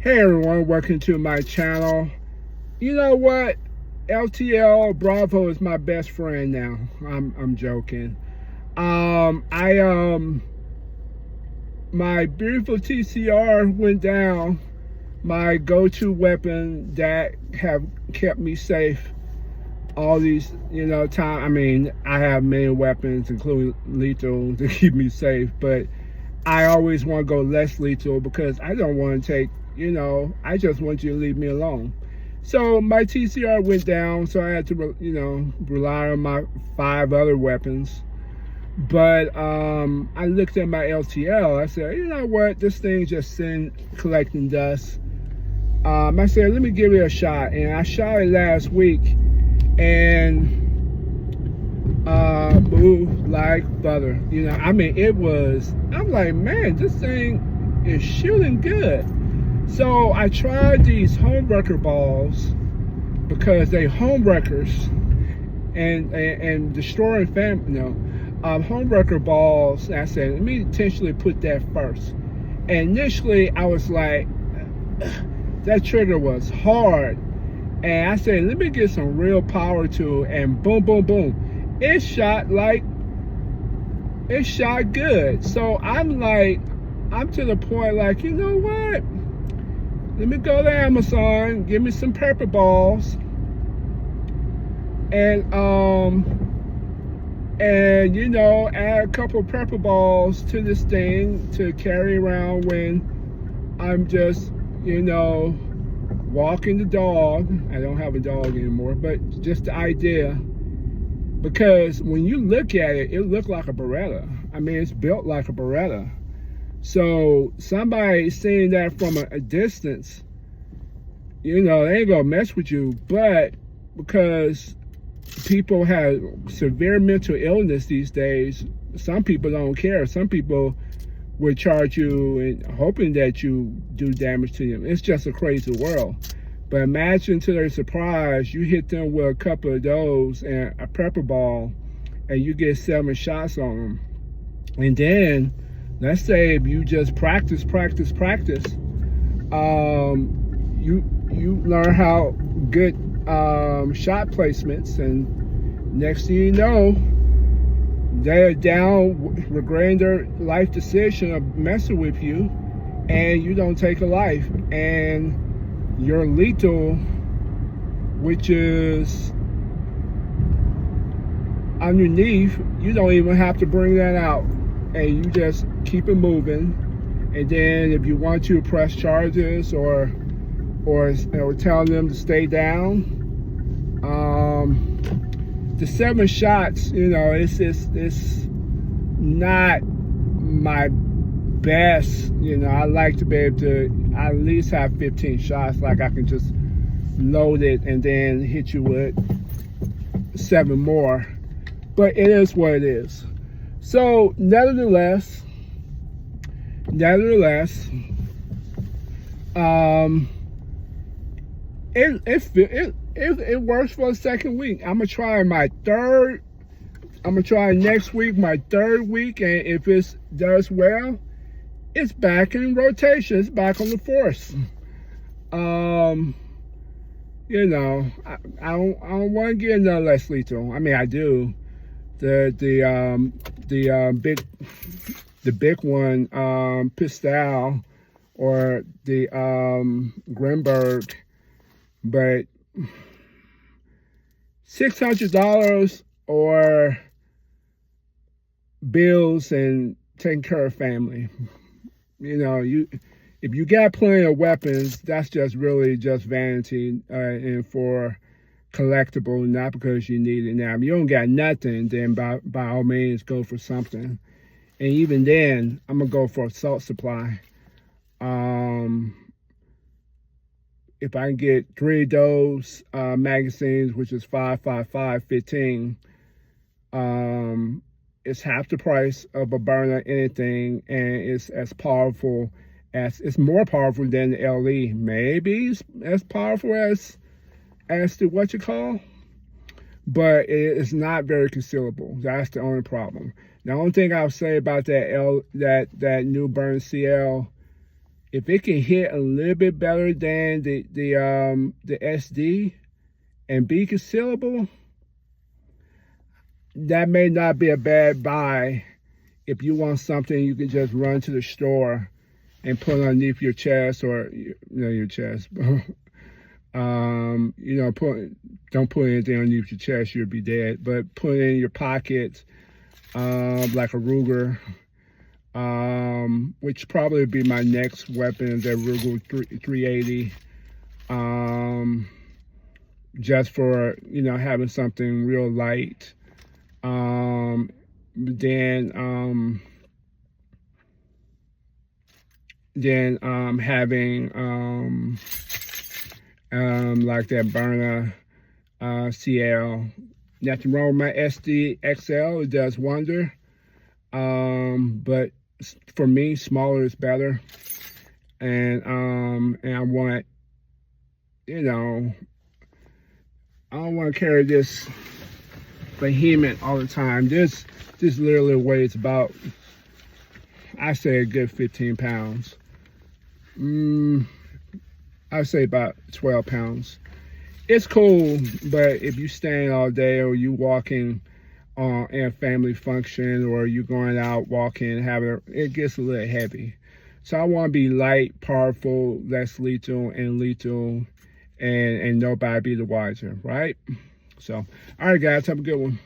Hey everyone, welcome to my channel. You know what? LTL Bravo is my best friend now. I'm joking. I my beautiful TCR went down. My go-to weapon that have kept me safe all these, time. I mean, I have many weapons, including lethal, to keep me safe, but I always want to go less lethal because I don't want to take, I just want you to leave me alone. So my TCR went down, so I had to, rely on my 5 other weapons. But I looked at my LTL. I said, you know what? This thing's just sitting collecting dust. I said, let me give it a shot. And I shot it last week, and moved like butter. I mean, I'm like, man, this thing is shooting good. So I tried these homewrecker balls because they homewreckers and destroying homewrecker balls. And I said, let me intentionally put that first. And initially I was like, that trigger was hard. And I said, let me get some real power to it, and boom, boom, boom. It shot good. So I'm to the point like, you know what? Let me go to Amazon, give me some pepper balls, and add a couple of pepper balls to this thing to carry around when I'm just, walking the dog. I don't have a dog anymore, but just the idea. Because when you look at it, it looked like a Beretta. I mean, it's built like a Beretta. So somebody seeing that from a distance, they ain't gonna mess with you. But because people have severe mental illness these days, some people don't care. Some people would charge you and hoping that you do damage to them. It's just a crazy world. But imagine, to their surprise, you hit them with a couple of those and a pepper ball, and you get 7 shots on them. And then, let's say if you just practice, you learn how good shot placements, and next thing you know, they're down regretting their life decision of messing with you, and you don't take a life. And you're lethal, which is underneath, you don't even have to bring that out, and you just keep it moving. And then if you want to press charges or tell them to stay down, the 7 shots, it's not my best. I like to be able to at least have 15 shots, like I can just load it and then hit you with 7 more. But it is what it is. So nevertheless, it works for the second week. I'm gonna try next week, my 3rd week, and if it does well, it's back in rotation. It's back on the force. I don't want to get another less lethal. I mean, I do. The big one, Pistol, or the Grimberg, but $600 or bills and taking care of family. If you got plenty of weapons, that's just really just vanity, and for collectible, not because you need it. Now, if you don't got nothing, then by all means, go for something. And even then, I'm gonna go for a salt supply. If I can get 3 of those magazines, which is 5.55, 15, it's half the price of a burner anything, and it's it's more powerful than the LE. Maybe it's as powerful as the what you call, but it is not very concealable. That's the only problem. The only thing I'll say about that new Burn CL If it can hit a little bit better than the SD and be concealable, that may not be a bad buy. If you want something, you can just run to the store and put it underneath your chest, or your chest. Don't put anything underneath your chest, you'll be dead. But put it in your pockets, like a Ruger, which probably would be my next weapon, the Ruger 380. Just for having something real light. Then having like that Byrna CL. Nothing wrong with my SD XL, it does wonder. But for me, smaller is better. And I want, I don't want to carry this behemoth all the time. This literally weighs about, I say, a good 15 pounds. I'd say about 12 pounds. It's cool, but if you staying all day, or you walking in a family function, or you going out walking, it gets a little heavy. So I want to be light, powerful, less lethal, and nobody be the wiser, right? So, all right, guys, have a good one.